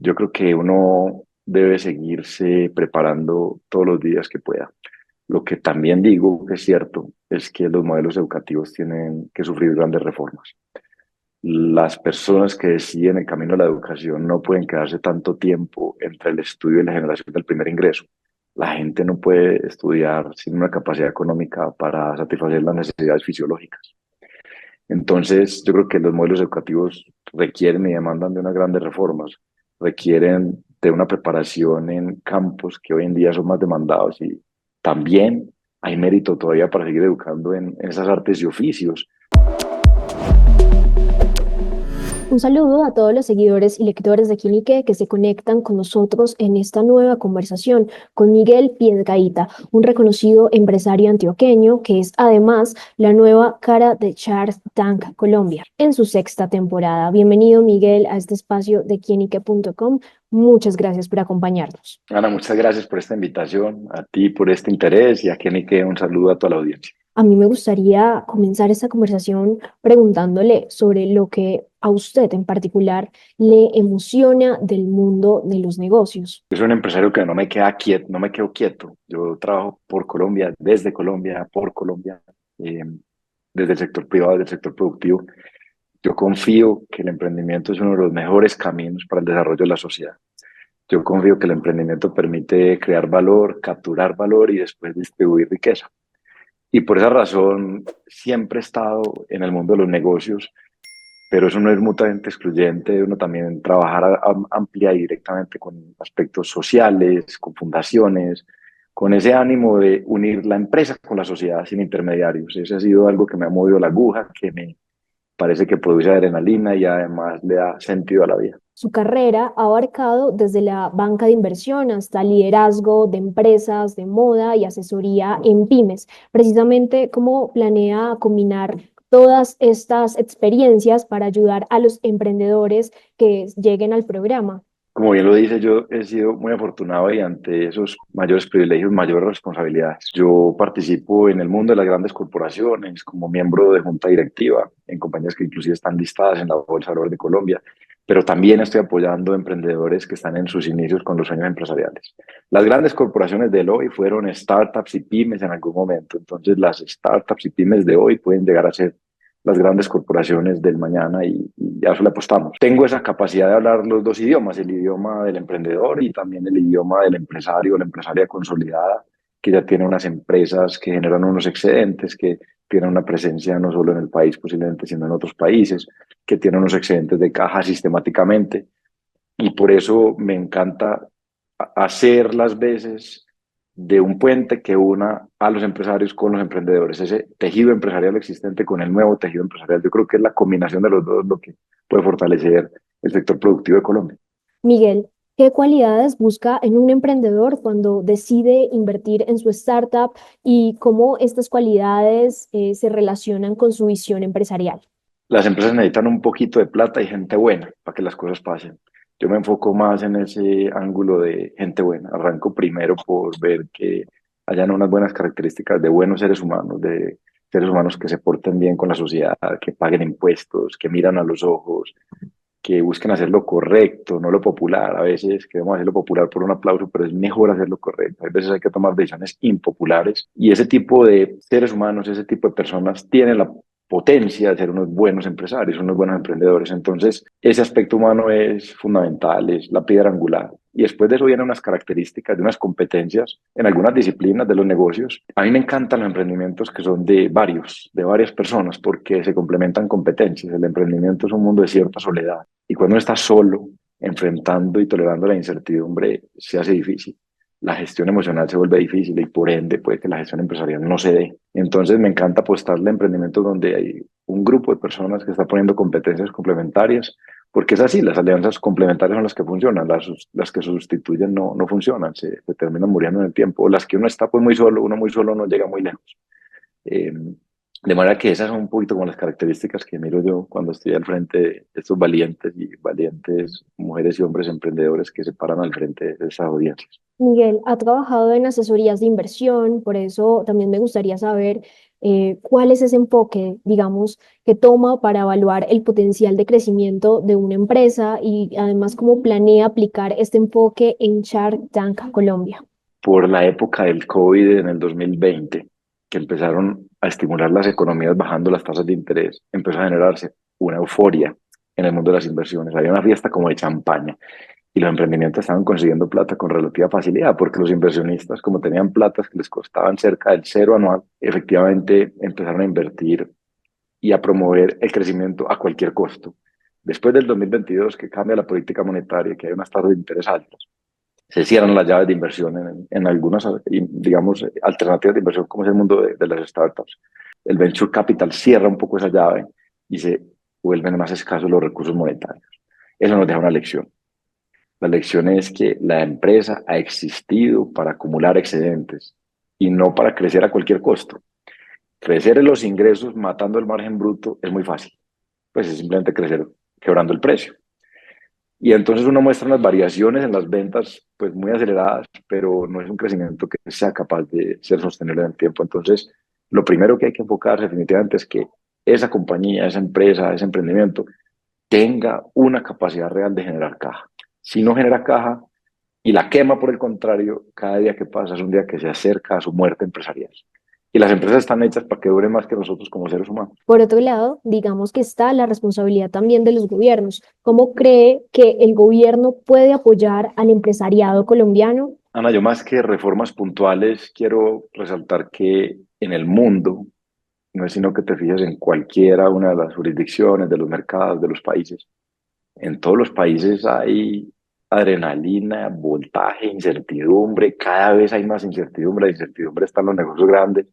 Yo creo que uno debe seguirse preparando todos los días que pueda. Lo que también digo que es cierto es que los modelos educativos tienen que sufrir grandes reformas. Las personas que deciden el camino de la educación no pueden quedarse tanto tiempo entre el estudio y la generación del primer ingreso. La gente no puede estudiar sin una capacidad económica para satisfacer las necesidades fisiológicas. Entonces, yo creo que los modelos educativos requieren y demandan de unas grandes reformas, requieren de una preparación en campos que hoy en día son más demandados y también hay mérito todavía para seguir educando en esas artes y oficios. Un saludo a todos los seguidores y lectores de Quinique que se conectan con nosotros en esta nueva conversación con Miguel Piedrahita, un reconocido empresario antioqueño que es además la nueva cara de Shark Tank Colombia en su sexta temporada. Bienvenido, Miguel, a este espacio de Quinique.com. Muchas gracias por acompañarnos. Ana, muchas gracias por esta invitación, a ti por este interés y a Kenny un saludo a toda la audiencia. A mí me gustaría comenzar esta conversación preguntándole sobre lo que a usted en particular le emociona del mundo de los negocios. Yo soy un empresario que no me queda quieto, no me quedo quieto. Yo trabajo por Colombia, desde Colombia, por Colombia, eh, desde el sector privado, desde el sector productivo. Yo confío que el emprendimiento es uno de los mejores caminos para el desarrollo de la sociedad. Yo confío que el emprendimiento permite crear valor, capturar valor y después distribuir riqueza. Y por esa razón siempre he estado en el mundo de los negocios, pero eso no es mutuamente excluyente, uno también trabajar amplia y directamente con aspectos sociales, con fundaciones, con ese ánimo de unir la empresa con la sociedad sin intermediarios. Ese ha sido algo que me ha movido la aguja, que me parece que produce adrenalina y además le da sentido a la vida. Su carrera ha abarcado desde la banca de inversión hasta liderazgo de empresas de moda y asesoría en pymes. Precisamente, ¿cómo planea combinar todas estas experiencias para ayudar a los emprendedores que lleguen al programa? Como bien lo dice, yo he sido muy afortunado y ante esos mayores privilegios, mayores responsabilidades. Yo participo en el mundo de las grandes corporaciones como miembro de junta directiva en compañías que inclusive están listadas en la Bolsa de Valores de Colombia, pero también estoy apoyando emprendedores que están en sus inicios con los sueños empresariales. Las grandes corporaciones de hoy fueron startups y pymes en algún momento, entonces las startups y pymes de hoy pueden llegar a ser las grandes corporaciones del mañana y a eso le apostamos. Tengo esa capacidad de hablar los dos idiomas, el idioma del emprendedor y también el idioma del empresario o la empresaria consolidada, que ya tiene unas empresas que generan unos excedentes, que tienen una presencia no solo en el país posiblemente, sino en otros países, que tienen unos excedentes de caja sistemáticamente. Y por eso me encanta hacer las veces de un puente que una a los empresarios con los emprendedores, ese tejido empresarial existente con el nuevo tejido empresarial. Yo creo que es la combinación de los dos lo que puede fortalecer el sector productivo de Colombia. Miguel, ¿qué cualidades busca en un emprendedor cuando decide invertir en su startup y cómo estas cualidades se relacionan con su visión empresarial? Las empresas necesitan un poquito de plata y gente buena para que las cosas pasen. Yo me enfoco más en ese ángulo de gente buena. Arranco primero por ver que hayan unas buenas características de buenos seres humanos, de seres humanos que se porten bien con la sociedad, que paguen impuestos, que miran a los ojos, que busquen hacer lo correcto, no lo popular. A veces queremos hacer lo popular por un aplauso, pero es mejor hacer lo correcto. A veces hay que tomar decisiones impopulares y ese tipo de seres humanos, ese tipo de personas tienen la potencia de ser unos buenos empresarios, unos buenos emprendedores. Entonces, ese aspecto humano es fundamental, es la piedra angular. Y después de eso vienen unas características de unas competencias en algunas disciplinas de los negocios. A mí me encantan los emprendimientos que son de varias personas, porque se complementan competencias. El emprendimiento es un mundo de cierta soledad. Y cuando uno está solo, enfrentando y tolerando la incertidumbre, se hace difícil. La gestión emocional se vuelve difícil y por ende puede que la gestión empresarial no se dé. Entonces me encanta apostarle a emprendimientos donde hay un grupo de personas que está poniendo competencias complementarias, porque es así, las alianzas complementarias son las que funcionan, las que sustituyen no funcionan, se terminan muriendo en el tiempo, o las que uno está pues muy solo, uno muy solo no llega muy lejos. Eh, de manera que esas son un poquito como las características que miro yo cuando estoy al frente de estos valientes y valientes mujeres y hombres emprendedores que se paran al frente de esas audiencias. Miguel, ha trabajado en asesorías de inversión, por eso también me gustaría saber ¿Cuál es ese enfoque, digamos, que toma para evaluar el potencial de crecimiento de una empresa y además cómo planea aplicar este enfoque en Shark Tank Colombia? Por la época del COVID en el 2020, que empezaron a estimular las economías bajando las tasas de interés, empezó a generarse una euforia en el mundo de las inversiones. Había una fiesta como de champaña y los emprendimientos estaban consiguiendo plata con relativa facilidad porque los inversionistas, como tenían platas que les costaban cerca del cero anual, efectivamente empezaron a invertir y a promover el crecimiento a cualquier costo. Después del 2022, que cambia la política monetaria, que hay unas tasas de interés altas, se cierran las llaves de inversión en algunas, digamos, alternativas de inversión, como es el mundo de las startups. El venture capital cierra un poco esa llave y se vuelven más escasos los recursos monetarios. Eso nos deja una lección. La lección es que la empresa ha existido para acumular excedentes y no para crecer a cualquier costo. Crecer en los ingresos matando el margen bruto es muy fácil. Pues es simplemente crecer quebrando el precio. Y entonces uno muestra unas variaciones en las ventas pues muy aceleradas, pero no es un crecimiento que sea capaz de ser sostenible en el tiempo. Entonces, lo primero que hay que enfocarse definitivamente es que esa compañía, esa empresa, ese emprendimiento tenga una capacidad real de generar caja. Si no genera caja y la quema, por el contrario, cada día que pasa es un día que se acerca a su muerte empresarial. Y las empresas están hechas para que duren más que nosotros como seres humanos. Por otro lado, digamos que está la responsabilidad también de los gobiernos. ¿Cómo cree que el gobierno puede apoyar al empresariado colombiano? Ana, yo más que reformas puntuales, quiero resaltar que en el mundo no es sino que te fijes en cualquiera una de las jurisdicciones, de los mercados, de los países. En todos los países hay adrenalina, voltaje, incertidumbre, cada vez hay más incertidumbre. La incertidumbre está en los negocios grandes,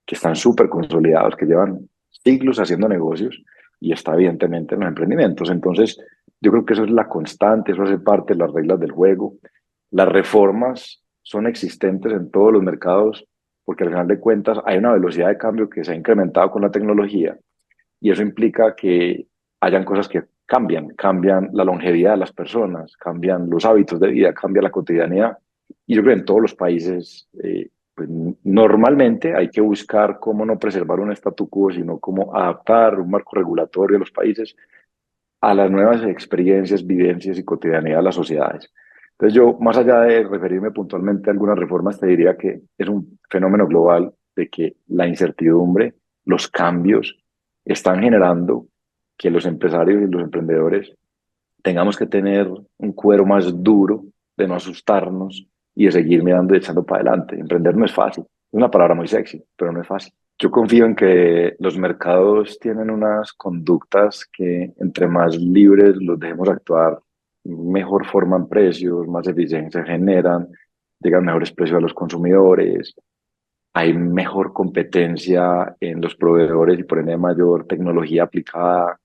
que están súper consolidados, que llevan siglos haciendo negocios, y está evidentemente en los emprendimientos. Entonces, yo creo que eso es la constante, eso hace parte de las reglas del juego. Las reformas son existentes en todos los mercados porque al final de cuentas hay una velocidad de cambio que se ha incrementado con la tecnología y eso implica que hayan cosas que cambian la longevidad de las personas, cambian los hábitos de vida, cambia la cotidianidad. Y yo creo que en todos los países, pues, normalmente hay que buscar cómo no preservar un statu quo, sino cómo adaptar un marco regulatorio de los países a las nuevas experiencias, vivencias y cotidianidad de las sociedades. Entonces yo, más allá de referirme puntualmente a algunas reformas, te diría que es un fenómeno global de que la incertidumbre, los cambios, están generando que los empresarios y los emprendedores tengamos que tener un cuero más duro, de no asustarnos y de seguir mirando y echando para adelante. Emprender no es fácil, es una palabra muy sexy, pero no es fácil. Yo confío en que los mercados tienen unas conductas que entre más libres los dejemos actuar, mejor forman precios, más eficiencia generan, llegan mejores precios a los consumidores, hay mejor competencia en los proveedores y por ende mayor tecnología aplicada.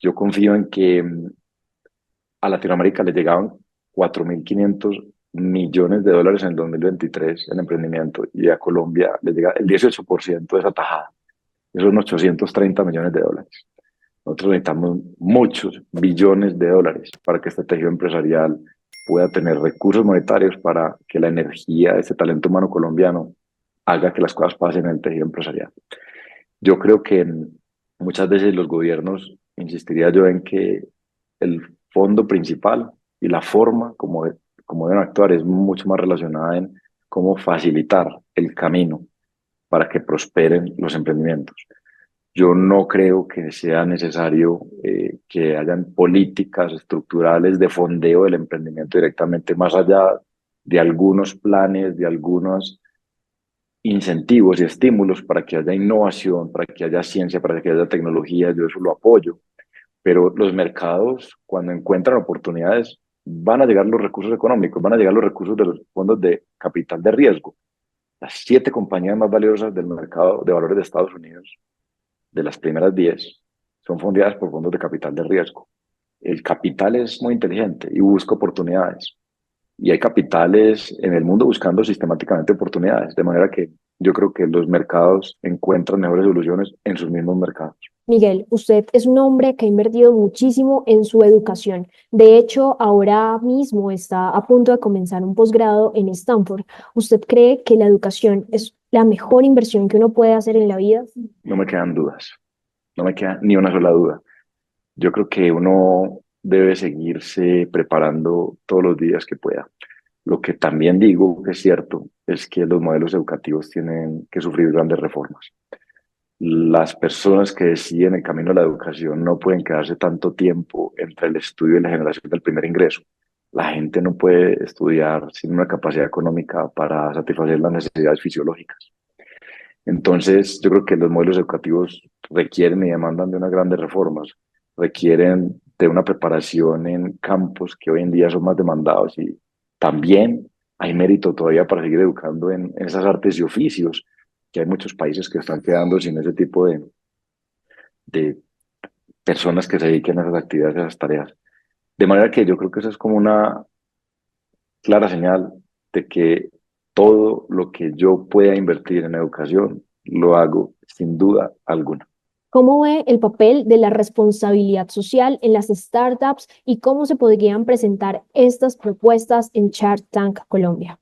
Yo confío en que a Latinoamérica le llegaban 4.500 millones de dólares en el 2023 en emprendimiento y a Colombia le llega el 18% de esa tajada. Esos son 830 millones de dólares. Nosotros necesitamos muchos billones de dólares para que este tejido empresarial pueda tener recursos monetarios para que la energía de este talento humano colombiano haga que las cosas pasen en el tejido empresarial. Yo creo que muchas veces los gobiernos, insistiría yo en que el fondo principal y la forma como deben actuar es mucho más relacionada en cómo facilitar el camino para que prosperen los emprendimientos. Yo no creo que sea necesario que hayan políticas estructurales de fondeo del emprendimiento directamente, más allá de algunos planes, de algunos incentivos y estímulos para que haya innovación, para que haya ciencia, para que haya tecnología. Yo eso lo apoyo, pero los mercados, cuando encuentran oportunidades, van a llegar los recursos económicos, van a llegar los recursos de los fondos de capital de riesgo. Las 7 compañías más valiosas del mercado de valores de Estados Unidos, de las primeras 10, son fondeadas por fondos de capital de riesgo. El capital es muy inteligente y busca oportunidades. Y hay capitales en el mundo buscando sistemáticamente oportunidades, de manera que yo creo que los mercados encuentran mejores soluciones en sus mismos mercados. Miguel, usted es un hombre que ha invertido muchísimo en su educación. De hecho, ahora mismo está a punto de comenzar un posgrado en Stanford. ¿Usted cree que la educación es la mejor inversión que uno puede hacer en la vida? No me quedan dudas, no me queda ni una sola duda. Yo creo que uno debe seguirse preparando todos los días que pueda. Lo que también digo que es cierto es que los modelos educativos tienen que sufrir grandes reformas. Las personas que deciden el camino de la educación no pueden quedarse tanto tiempo entre el estudio y la generación del primer ingreso. La gente no puede estudiar sin una capacidad económica para satisfacer las necesidades fisiológicas. Entonces, yo creo que los modelos educativos requieren y demandan de unas grandes reformas, requieren de una preparación en campos que hoy en día son más demandados y también hay mérito todavía para seguir educando en esas artes y oficios, que hay muchos países que están quedando sin ese tipo de personas que se dediquen a esas actividades, a esas tareas. De manera que yo creo que eso es como una clara señal de que todo lo que yo pueda invertir en educación lo hago sin duda alguna. ¿Cómo ve el papel de la responsabilidad social en las startups y cómo se podrían presentar estas propuestas en Shark Tank Colombia?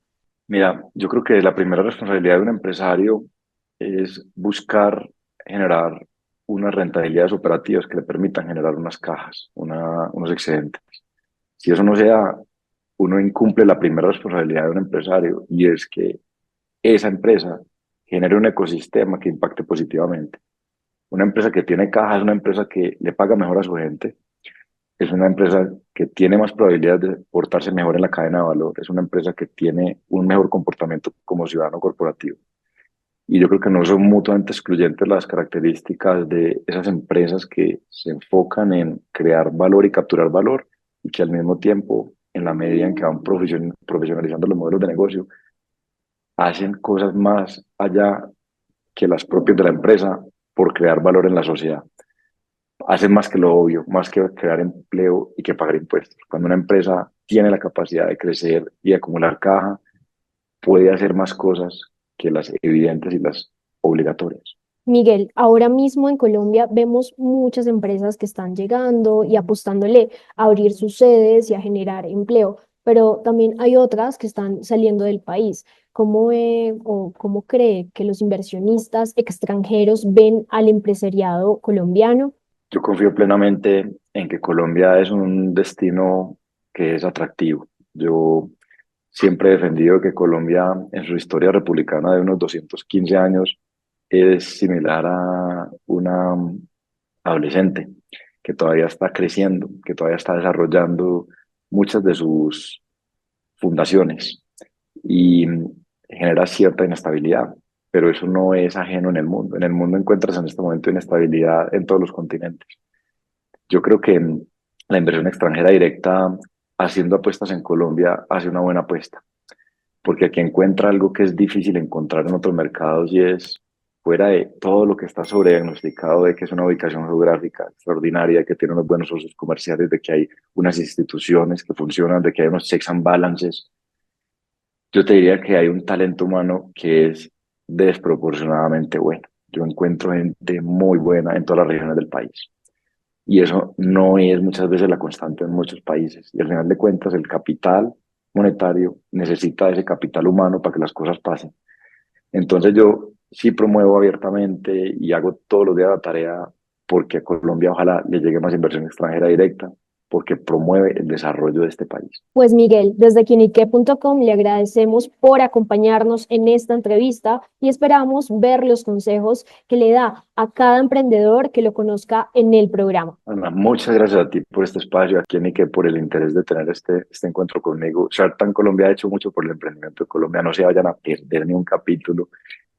Mira, yo creo que la primera responsabilidad de un empresario es buscar generar unas rentabilidades operativas que le permitan generar unas cajas, unos excedentes. Si eso no se da, uno incumple la primera responsabilidad de un empresario y es que esa empresa genere un ecosistema que impacte positivamente. Una empresa que tiene caja es una empresa que le paga mejor a su gente, es una empresa que tiene más probabilidades de portarse mejor en la cadena de valor, es una empresa que tiene un mejor comportamiento como ciudadano corporativo. Y yo creo que no son mutuamente excluyentes las características de esas empresas que se enfocan en crear valor y capturar valor y que al mismo tiempo, en la medida en que van profesionalizando los modelos de negocio, hacen cosas más allá que las propias de la empresa por crear valor en la sociedad. Hacen más que lo obvio, más que crear empleo y que pagar impuestos. Cuando una empresa tiene la capacidad de crecer y acumular caja, puede hacer más cosas que las evidentes y las obligatorias. Miguel, ahora mismo en Colombia vemos muchas empresas que están llegando y apostándole a abrir sus sedes y a generar empleo, pero también hay otras que están saliendo del país. ¿Cómo ve o cómo cree que los inversionistas extranjeros ven al empresariado colombiano? Yo confío plenamente en que Colombia es un destino que es atractivo. Yo siempre he defendido que Colombia, en su historia republicana de unos 215 años, es similar a una adolescente que todavía está creciendo, que todavía está desarrollando muchas de sus fundaciones y genera cierta inestabilidad, pero eso no es ajeno en el mundo. En el mundo encuentras en este momento inestabilidad en todos los continentes. Yo creo que la inversión extranjera directa haciendo apuestas en Colombia hace una buena apuesta, porque aquí encuentra algo que es difícil encontrar en otros mercados y es fuera de todo lo que está sobrediagnosticado de que es una ubicación geográfica extraordinaria, que tiene unos buenos socios comerciales, de que hay unas instituciones que funcionan, de que hay unos checks and balances. Yo te diría que hay un talento humano que es desproporcionadamente bueno. Yo encuentro gente muy buena en todas las regiones del país. Y eso no es muchas veces la constante en muchos países. Y al final de cuentas, el capital monetario necesita ese capital humano para que las cosas pasen. Entonces yo sí promuevo abiertamente y hago todos los días la tarea porque a Colombia ojalá le llegue más inversión extranjera directa, porque promueve el desarrollo de este país. Pues Miguel, desde quinique.com le agradecemos por acompañarnos en esta entrevista y esperamos ver los consejos que le da a cada emprendedor que lo conozca en el programa. Ana, muchas gracias a ti por este espacio, a quien y que por el interés de tener este encuentro conmigo. Shark Tank Colombia ha hecho mucho por el emprendimiento de Colombia. No se vayan a perder ni un capítulo.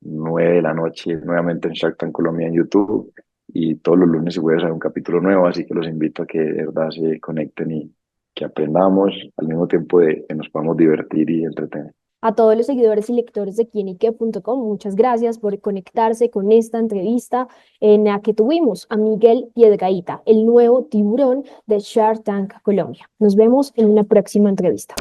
9 de la noche, nuevamente en Shark Tank Colombia en YouTube. Y todos los lunes y jueves hay un capítulo nuevo, así que los invito a que de verdad se conecten y que aprendamos al mismo tiempo de que nos podamos divertir y entretener. A todos los seguidores y lectores de quinique.com, muchas gracias por conectarse con esta entrevista en la que tuvimos a Miguel Piedrahita, el nuevo tiburón de Shark Tank Colombia. Nos vemos en una próxima entrevista.